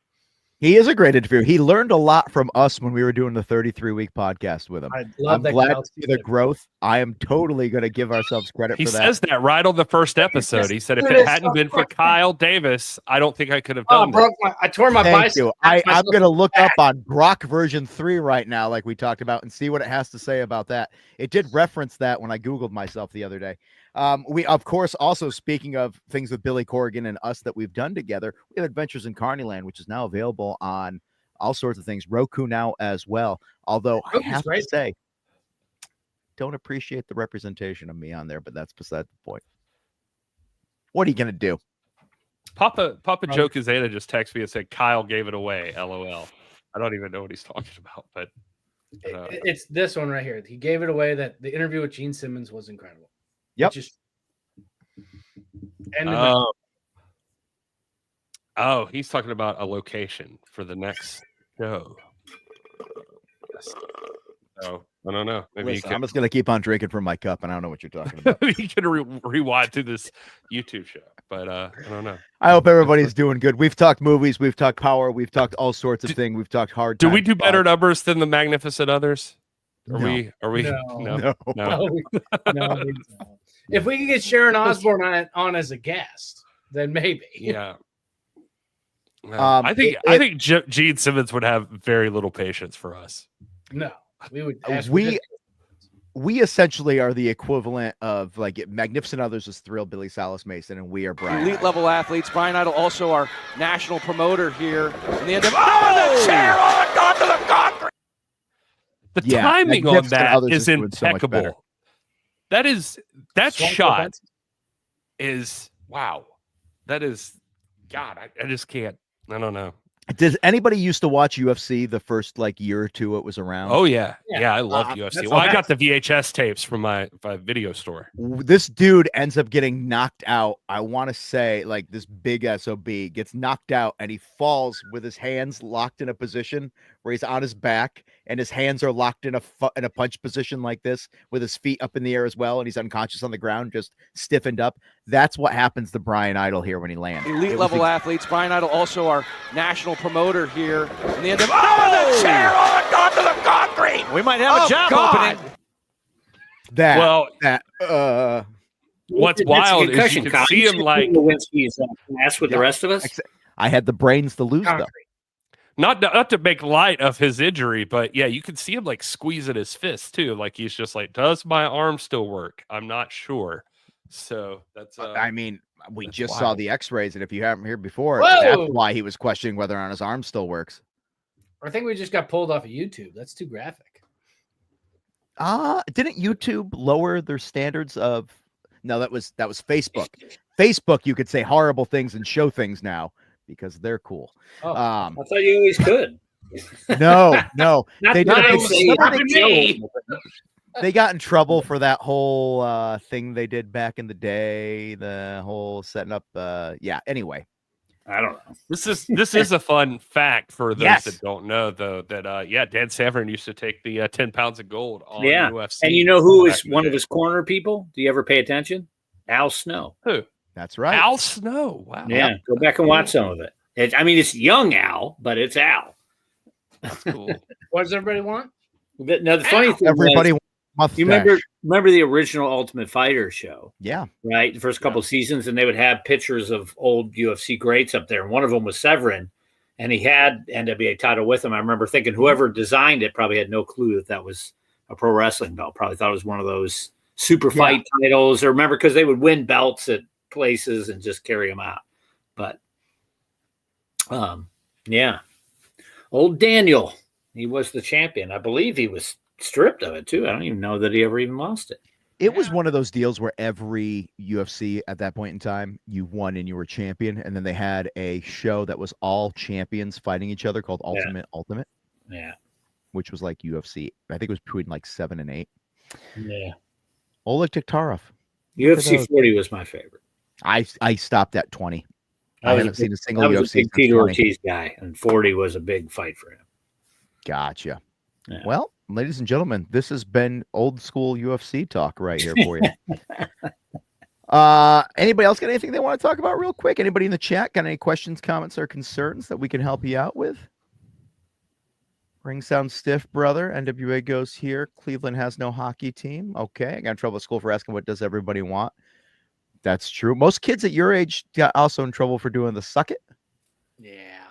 He is a great interviewer. He learned a lot from us when we were doing the 33-week podcast with him. I'm glad to see the growth. I am totally going to give ourselves credit for that. He says that right on the first episode. He said, if it hadn't been for Kyle Davis, I don't think I could have done that. I tore my bicep. I'm going to look up on Brock version 3 right now, like we talked about, and see what it has to say about that. It did reference that when I Googled myself the other day. We, of course, also speaking of things with Billy Corgan and us that we've done together, we have Adventures in Carneyland, which is now available on all sorts of things. Roku now as well. Although I have to say, don't appreciate the representation of me on there, but that's beside the point. What are you going to do? Papa Joe Kazana just texted me and said, Kyle gave it away. LOL. I don't even know what he's talking about, but it's this one right here. He gave it away that the interview with Gene Simmons was incredible. Yep. He's talking about a location for the next show. Oh, I don't know. Maybe Listen, I'm just going to keep on drinking from my cup, and I don't know what you're talking about. You can rewind to this YouTube show, but I don't know. I hope everybody's doing good. We've talked movies, we've talked power, we've talked all sorts of things. We've talked hard. Do we do better numbers than the Magnificent Others? Are we? No. If we could get Sharon Osbourne on as a guest, then maybe. Yeah. I think Gene Simmons would have very little patience for us. No, we would. We essentially are the equivalent of like Magnificent Others is Thrill Billy Salas Mason, and we are Brian. Elite level athletes. Brian Idol also our national promoter here in the NWA. The chair! Oh, it got to the concrete. The timing on that is impeccable. That shot is wow. That is God. I just can't. I don't know. Does anybody used to watch UFC the first year or two it was around? Oh yeah. I love UFC. Well, I got the VHS tapes from my video store. This dude ends up getting knocked out. I want to say this big SOB gets knocked out and he falls with his hands locked in a position where he's on his back and his hands are locked in a punch position like this, with his feet up in the air as well, and he's unconscious on the ground, just stiffened up. That's what happens to Brian Idol here when he lands. Elite level athletes. Brian Idol also our national promoter here in the NWA. Oh, the chair! Oh, it got to the concrete. We might have a job opening. What's wild is you can see him like ass with the rest of us. I had the brains to lose though. Not to make light of his injury, but yeah, you can see him like squeezing his fist too. Like he's just like, does my arm still work? I'm not sure. So that's I mean, we just saw the x-rays, and if you haven't heard before, Whoa! that's why he was questioning whether or not his arm still works. I think we just got pulled off of YouTube. That's too graphic. Didn't YouTube lower their standards of? No, that was Facebook. Facebook, you could say horrible things and show things now because they're cool. Oh, I thought you always could. No, they got in trouble for that whole thing they did back in the day. The whole setting up. Anyway, I don't know. This is a fun fact for those that don't know, though. That Dan Savern used to take the 10 pounds of gold on UFC. And you know who is one of his corner people? Do you ever pay attention? Al Snow. Who? That's right. Al Snow. Wow. Yeah, go back and watch some of it. It's young Al, but it's Al. That's cool. What does everybody want? Now the funny thing, everybody. You remember the original Ultimate Fighter show? Yeah. Right? The first couple of seasons, and they would have pictures of old UFC greats up there. And one of them was Severin, and he had NWA title with him. I remember thinking whoever designed it probably had no clue that was a pro wrestling belt. Probably thought it was one of those super fight titles. Or remember, because they would win belts at places and just carry them out. But, old Daniel, he was the champion. I believe he was stripped of it too. I don't even know that he ever even lost it. It was one of those deals where every UFC at that point in time, you won and you were champion, and then they had a show that was all champions fighting each other called Ultimate, which was like UFC. I think it was between like 7 and 8. Yeah, Oleg Tiktarov. UFC 40 was my favorite. I stopped at 20. I haven't seen a single UFC. I was a big Peter Ortiz guy, and 40 was a big fight for him. Gotcha. Yeah. Well, ladies and gentlemen, this has been old school UFC talk right here for you. Anybody else got anything they want to talk about real quick? Anybody in the chat got any questions, comments, or concerns that we can help you out with? Ring sounds stiff, brother. NWA goes here. Cleveland has no hockey team. Okay. I got in trouble at school for asking what does everybody want. That's true. Most kids at your age got also in trouble for doing the suck it. Yeah.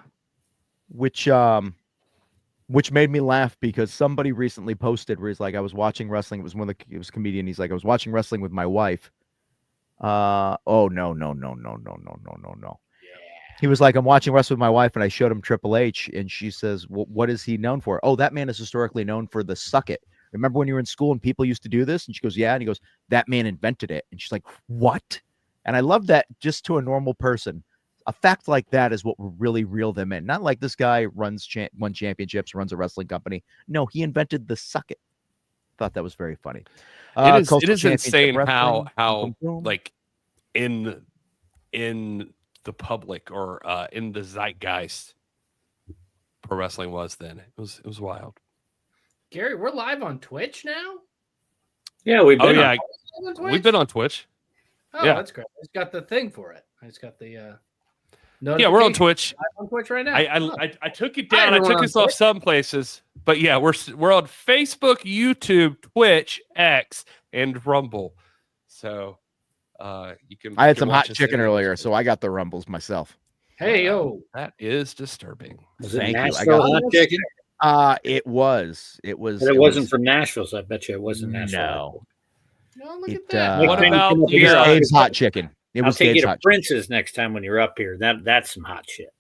Which made me laugh because somebody recently posted where he's like, I was watching wrestling. It was a comedian. He's like, I was watching wrestling with my wife. No. He was like, I'm watching wrestling with my wife, and I showed him Triple H, and she says, well, what is he known for? Oh, that man is historically known for the suck it. Remember when you were in school and people used to do this? And she goes, yeah. And he goes, that man invented it. And she's like, what? And I love that just to a normal person. A fact like that is what will really reel them in. Not like this guy won championships, runs a wrestling company. No, he invented the suck it. Thought that was very funny. It is insane how like in the public or in the zeitgeist pro wrestling was then. It was wild. Gary, we're live on Twitch now? Yeah, we've been on Twitch. Oh, yeah. That's great. I just got the thing for it. I just got the we're on Twitch. I'm on Twitch right now. I took it down. I took us off some places, but yeah, we're on Facebook, YouTube, Twitch, X, and Rumble. So you can. I had some hot chicken earlier, so I got the Rumbles myself. Hey yo, that is disturbing. Thank you. I got hot chicken. It was. But it wasn't from Nashville, so I bet you it wasn't Nashville. No, look at that. What about Dave's hot chicken? I'll take you to Prince's next time when you're up here. That's some hot shit.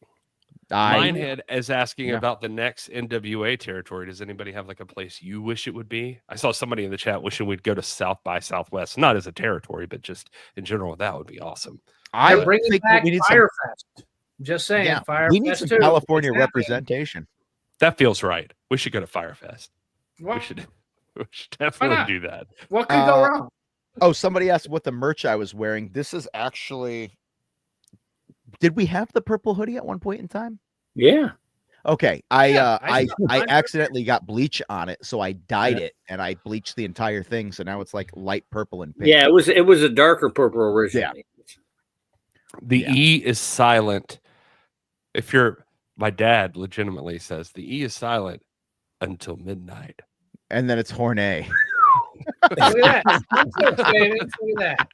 Minehead is asking about the next NWA territory. Does anybody have like a place you wish it would be? I saw somebody in the chat wishing we'd go to South by Southwest, not as a territory, but just in general. That would be awesome. I think back we need Firefest. Just saying, Firefest. We need some California representation. That feels right. We should go to Firefest. We should definitely do that. What could go wrong? Oh, somebody asked what the merch I was wearing. This is actually. Did we have the purple hoodie at one point in time? Yeah. Okay, I accidentally got bleach on it, so I dyed it, and I bleached the entire thing, so now it's like light purple and pink. Yeah, it was a darker purple originally. The E is silent. If you're, my dad legitimately says the E is silent until midnight, and then it's Horne. Look at that.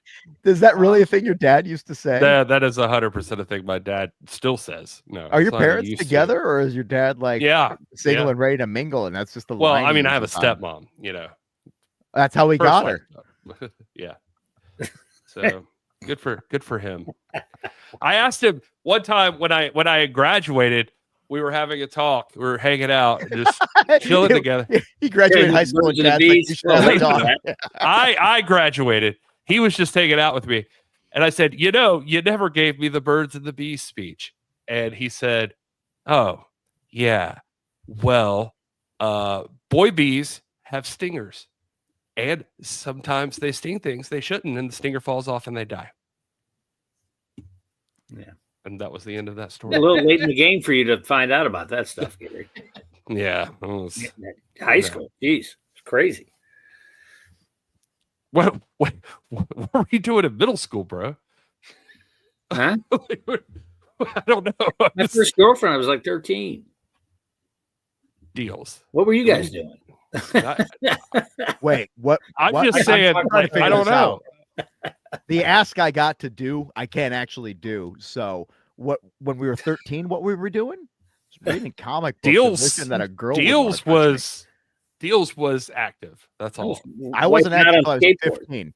Is that really a thing your dad used to say? That is 100% a thing my dad still says. No. Are your parents together, or is your dad like single and ready to mingle, and that's just the well, line? I mean, I have a stepmom, you know. That's how we got her. Yeah. So good for him. I asked him one time when I graduated, we were having a talk, we were hanging out, just chilling together. He graduated high school. I graduated. He was just hanging out with me. And I said, you never gave me the birds and the bees speech. And he said, oh, yeah. Well, boy bees have stingers. And sometimes they sting things they shouldn't, and the stinger falls off and they die. Yeah. And that was the end of that story. A little late in the game for you to find out about that stuff, Gary. Yeah. High school. Jeez. It's crazy. What were you doing in middle school, bro? Huh? I don't know. My first girlfriend, I was like 13. Dealz. What were you guys doing? Wait, what? I'm just saying, I don't know. The ask I got to do, I can't actually do. So when we were 13, what we were doing? Reading comic books. Dealz that a girl. Dealz was active. That's all. I wasn't active until I was 15.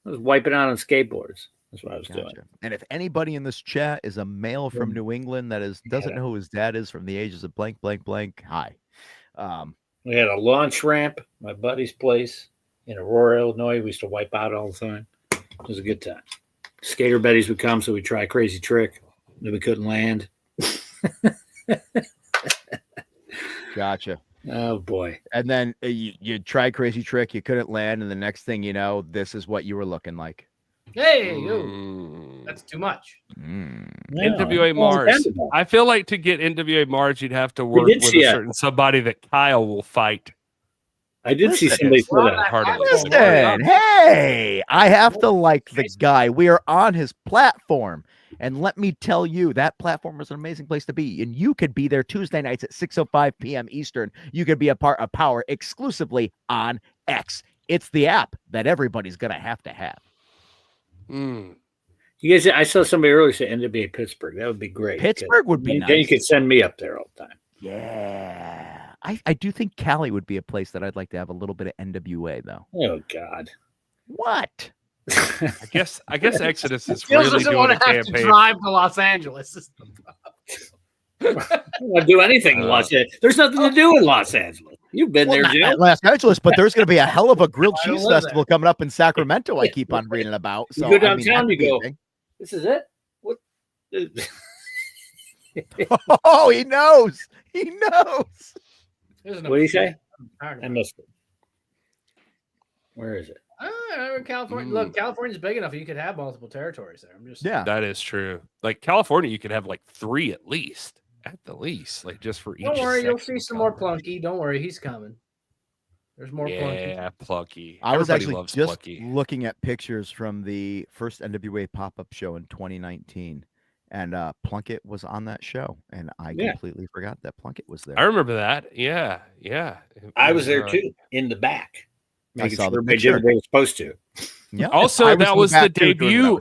I was wiping out on skateboards. That's what I was doing. And if anybody in this chat is a male from New England that doesn't know who his dad is from the ages of blank, blank, blank, hi. We had a launch ramp, my buddy's place in Aurora, Illinois. We used to wipe out all the time. It was a good time. Skater buddies would come, so we'd try a crazy trick. Then we couldn't land. Gotcha. Oh, boy. And then you tried crazy trick, you couldn't land, and the next thing you know, this is what you were looking like. Hey, that's too much. NWA Mars. I feel like to get NWA Mars, you'd have to work with a certain somebody that Kyle will fight. I did see somebody say that. Listen, hey, I have to like the guy. We are on his platform. And let me tell you, that platform is an amazing place to be. And you could be there Tuesday nights at 6:05 p.m. Eastern. You could be a part of Power exclusively on X. It's the app that everybody's going to have. You guys, I saw somebody earlier say NWA Pittsburgh. That would be great. Pittsburgh would be nice. Then you could send me up there all the time. Yeah. I do think Cali would be a place that I'd like to have a little bit of NWA, though. Oh, God. What? I guess Exodus is really doesn't doing want a to have campaign. to drive to Los Angeles. I don't want to do anything in Los Angeles. There's nothing to do in Los Angeles. You've been there, Jim. Not Los Angeles, but there's going to be a hell of a grilled cheese festival coming up in Sacramento. I keep on reading about. So you go downtown, you go, this is it? What? Oh, he knows. He knows. What do you say? I missed it. Where is it? California. Look, California's big enough. You could have multiple territories there. I'm just that is true. Like California, you could have like 3 at least, like just for each. Don't worry, you'll see some more Plunky. Don't worry, he's coming. There's more Plunky. Yeah, Plunky. I was Everybody actually just Plunky. looking at pictures from the first NWA pop-up show in 2019, and Plunkett was on that show, and I completely forgot that Plunkett was there. I remember that. Yeah. I was there too, in the back. I saw the everybody picture. did what they were supposed to. Yeah. Also, that was the debut.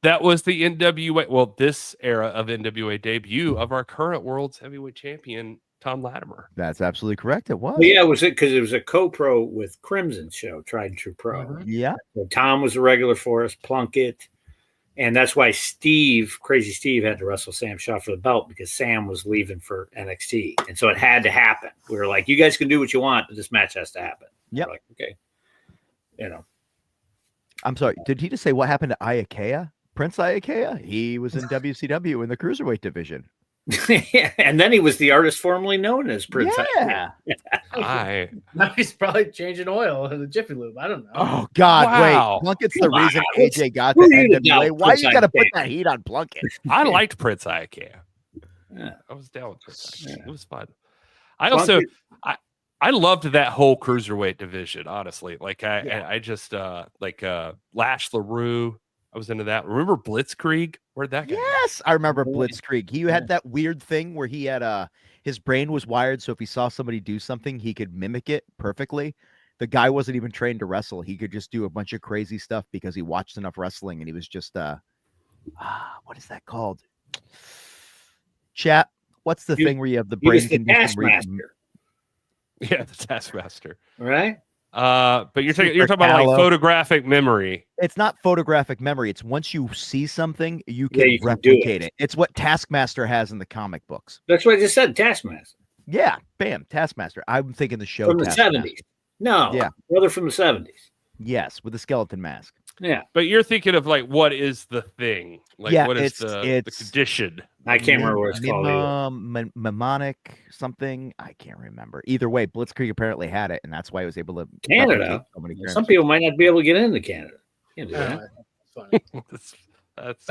That was the NWA. Well, this era of NWA debut of our current world's heavyweight champion, Tom Latimer. That's absolutely correct. It was. Well, yeah, it was because it was a co-pro with Crimson's show, Tried and True Pro. Yeah. So Tom was a regular for us, Plunkett. And that's why Crazy Steve had to wrestle Sam Shaw for the belt, because Sam was leaving for NXT. And so it had to happen. We were like, you guys can do what you want, but this match has to happen. Yeah. Like, okay. I'm sorry. Did he just say what happened to Iakea? Prince Iakea? He was in WCW in the Cruiserweight division. Yeah, and then he was the artist formerly known as Prince. Yeah. Now he's probably changing oil in the Jiffy Lube. I don't know. Oh, God. Wow. Wait. Plunkett's the reason AJ got the NWA. Why you got to put that heat on Plunkett? I liked Prince Iakea. I was down with this. It was fun. I loved that whole cruiserweight division, honestly. Like I just Lash LaRue. I was into that. Remember Blitzkrieg? Where'd that go? Yes, I remember Blitzkrieg. He had that weird thing where he had his brain was wired, so if he saw somebody do something, he could mimic it perfectly. The guy wasn't even trained to wrestle. He could just do a bunch of crazy stuff because he watched enough wrestling, and he was just what is that called? Chat. What's the thing where you have the brain condition? Yeah, the Taskmaster. Right. But you're talking about like photographic memory. It's not photographic memory. It's once you see something, you can replicate it. It's what Taskmaster has in the comic books. That's what I just said, Taskmaster. Yeah, bam, Taskmaster. I'm thinking the show from the 70s. No, yeah, brother from the 70s. Yes, with the skeleton mask. Yeah, but you're thinking of like what is the thing? Like what is the condition? I can't remember what it's called. Mnemonic something. I can't remember. Either way, Blitzkrieg apparently had it, and that's why he was able to. Canada. Some people might not be able to get into Canada. Can't do that. That's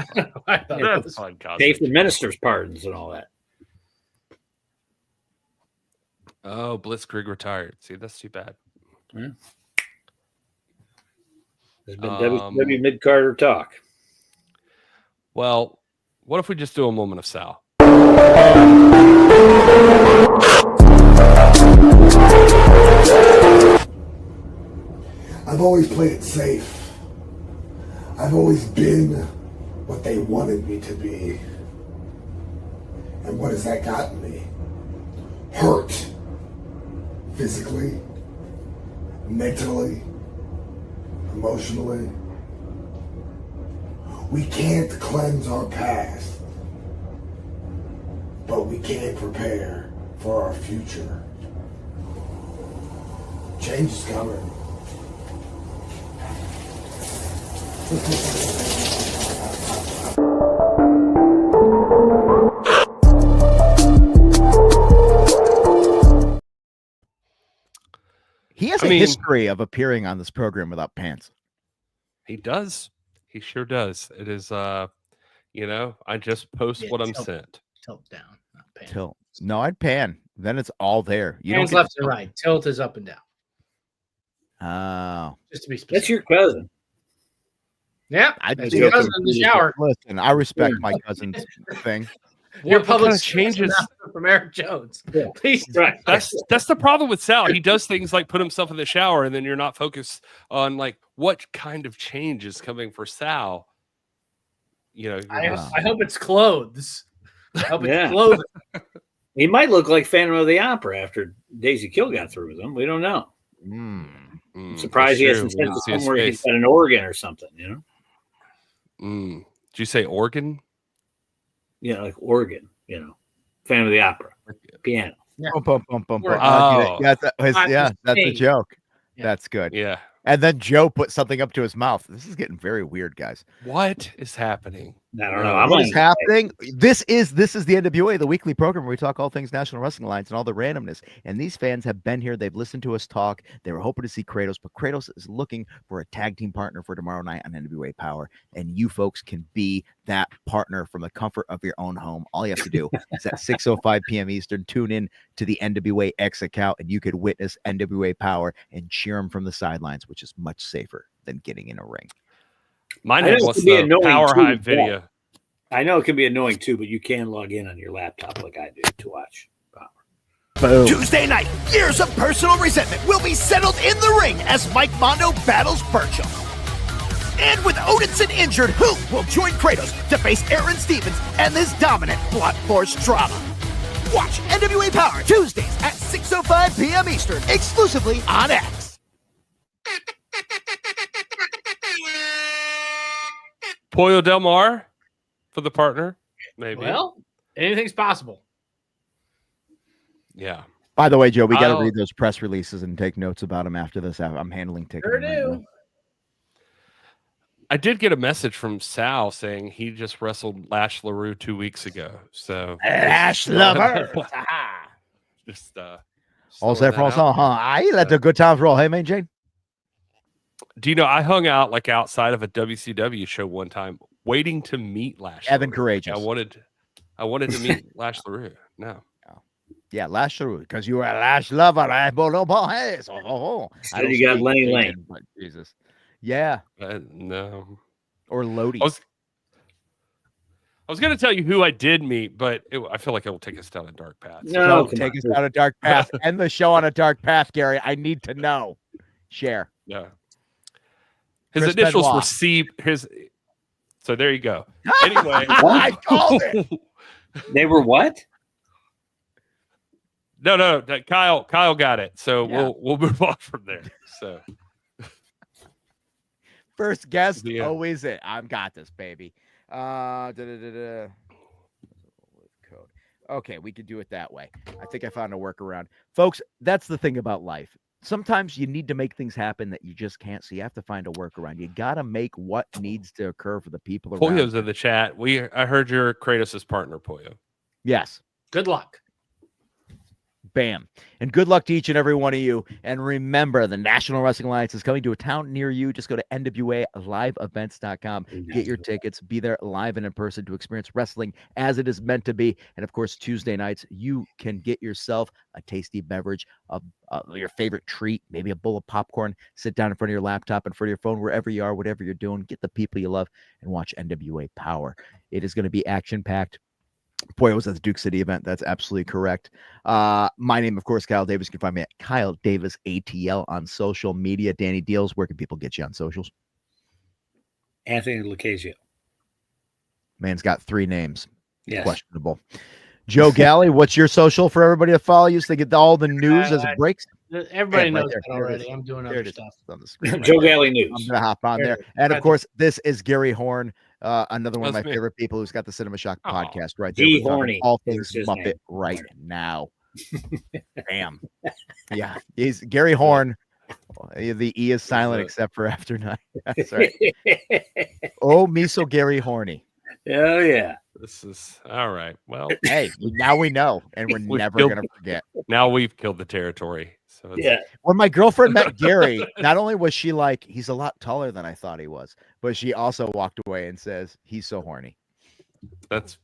fun. Pay for ministers' pardons and all that. Oh, Blitzkrieg retired. See, that's too bad. Yeah. There's been WCW mid-Carter talk. Well, what if we just do a moment of Sal? I've always played it safe. I've always been what they wanted me to be. And what has that gotten me? Hurt. Physically, mentally, emotionally. We can't cleanse our past, but we can prepare for our future. Change is coming. He has a history of appearing on this program without pants. He does. He sure does. It is, I just post what I'm sent. Tilt down, not pan. Tilt. No, I'd pan. Then it's all there. You Hands left and right. Tilt is up and down. Oh. Just to be specific. That's your cousin. Yeah. That's your cousin in the shower. Listen, I respect my cousin's thing. Your public kind of changes from Eric Jones. Yeah. Please. Right. That's the problem with Sal. He does things like put himself in the shower, and then you're not focused on like what kind of change is coming for Sal. I hope it's clothes. I hope it's clothes. He might look like Phantom of the Opera after Daisy Kill got through with him. We don't know. I'm surprised he hasn't said somewhere he's got an organ or something. Did you say organ? Yeah, like organ, Phantom of the Opera, piano. Yeah. That's a joke. Yeah. That's good. Yeah. And then Joe put something up to his mouth. This is getting very weird, guys. What is happening? I don't know. What is happening? This is the NWA, the weekly program where we talk all things National Wrestling Alliance and all the randomness. And these fans have been here. They've listened to us talk. They were hoping to see Kratos, but Kratos is looking for a tag team partner for tomorrow night on NWA Power. And you folks can be that partner from the comfort of your own home. All you have to do is at 6:05 p.m. Eastern, tune in to the NWA X account, and you could witness NWA Power and cheer them from the sidelines, which is much safer than getting in a ring. Mine was the Power Hive video. I know it can be annoying too, but you can log in on your laptop like I do to watch Power. Boom. Tuesday night, years of personal resentment will be settled in the ring as Mike Mondo battles Burchill. And with Odinson injured, who will join Kratos to face Aaron Stevens and this dominant Blunt Force drama? Watch NWA Power Tuesdays at 6:05 p.m. Eastern, exclusively on X. Pollo Del Mar for the partner, maybe. Well, anything's possible. Yeah. By the way, Joe, we got to read those press releases and take notes about them after this. I'm handling ticketing. Sure do. I did get a message from Sal saying he just wrestled Lash LaRue 2 weeks ago. So Lash Lover. Just all set for us, huh? I let the good times roll. Hey, man, Jane. Do you know I hung out like outside of a WCW show one time, waiting to meet Lash Evan LaRue. Courageous. I wanted. I wanted to meet Lash LaRue. No. Yeah, Lash LaRue, because you are a Lash lover. I Said you got Lenny Lane. But Jesus. Yeah. No. Or Lodi. I was going to tell you who I did meet, but I feel like it will take us down a dark path. No, take us down a dark path. End the show on a dark path, Gary. I need to know. Share. Yeah. His Chris initials Benoit. were C. So there you go. Anyway. I called it. They were what? No. Kyle got it. So Yeah. we'll move on from there. So First guest, Yeah. always it. I've got this, baby. Code. Okay, we could do it that way. I think I found a workaround. Folks, that's the thing about life. Sometimes you need to make things happen that you just can't, so you have to find a workaround. You got to make what needs to occur for the people around. Pollo's in the chat. I heard you're Kratos' partner, Pollo. Yes. Good luck. Bam. And good luck to each and every one of you. And remember, the National Wrestling Alliance is coming to a town near you. Just go to NWALiveEvents.com. Get your tickets. Be there live and in person to experience wrestling as it is meant to be. And of course, Tuesday nights, you can get yourself a tasty beverage, your favorite treat, maybe a bowl of popcorn. Sit down in front of your laptop, in front of your phone, wherever you are, whatever you're doing. Get the people you love and watch NWA Power. It is going to be action-packed. Boy, I was at the Duke City event. That's absolutely correct. My name, of course, Kyle Davis. You can find me at Kyle Davis ATL on social media. Danny Dealz, where can people get you on socials? Anthony Lucchesio. Man's got 3 names. Yes. Questionable. Joe Galli, what's your social for everybody to follow you so they get all the news as it breaks? Everybody knows there. that already. I'm doing other stuff on the screen. Joe Galli News. I'm going to hop on there. And, of course, this is Gary Horne. Another one of my favorite people who's got the Cinema Shock podcast right there. Horny. All things Muppet right now. Bam. Yeah. He's Gary Horne. The E is silent except for after 9. That's right. Oh, me so Gary Horny. Oh, yeah. This is all right. Well, hey, now we know, and we're never going to forget. Now we've killed the territory. So yeah. When my girlfriend met Gary, not only was she like, he's a lot taller than I thought he was, but she also walked away and says, he's so horny. That's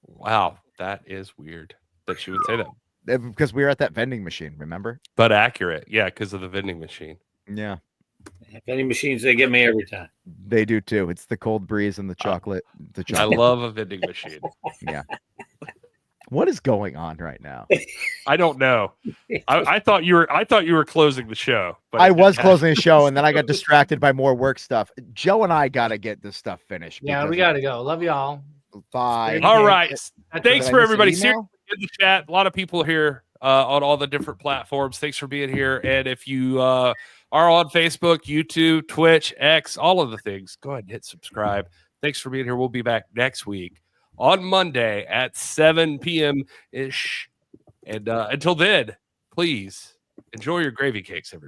wow. That is weird that she would say that. Because we were at that vending machine, remember? But accurate. Yeah, because of the vending machine. Yeah. Vending machines, they get me every time. They do too. It's the cold breeze and the chocolate. I love a vending machine. Yeah. What is going on right now? I don't know. I thought you were closing the show, but I was closing the show, and then I got distracted by more work stuff. Joe and I got to get this stuff finished. Yeah, we got to go. Love y'all. Bye. All right. Thanks for everybody. Seriously, in the chat, a lot of people here on all the different platforms. Thanks for being here. And if you are on Facebook, YouTube, Twitch, X, all of the things, go ahead and hit subscribe. Thanks for being here. We'll be back next week on Monday at 7 p.m. ish. And until then, please enjoy your gravy cakes, everybody.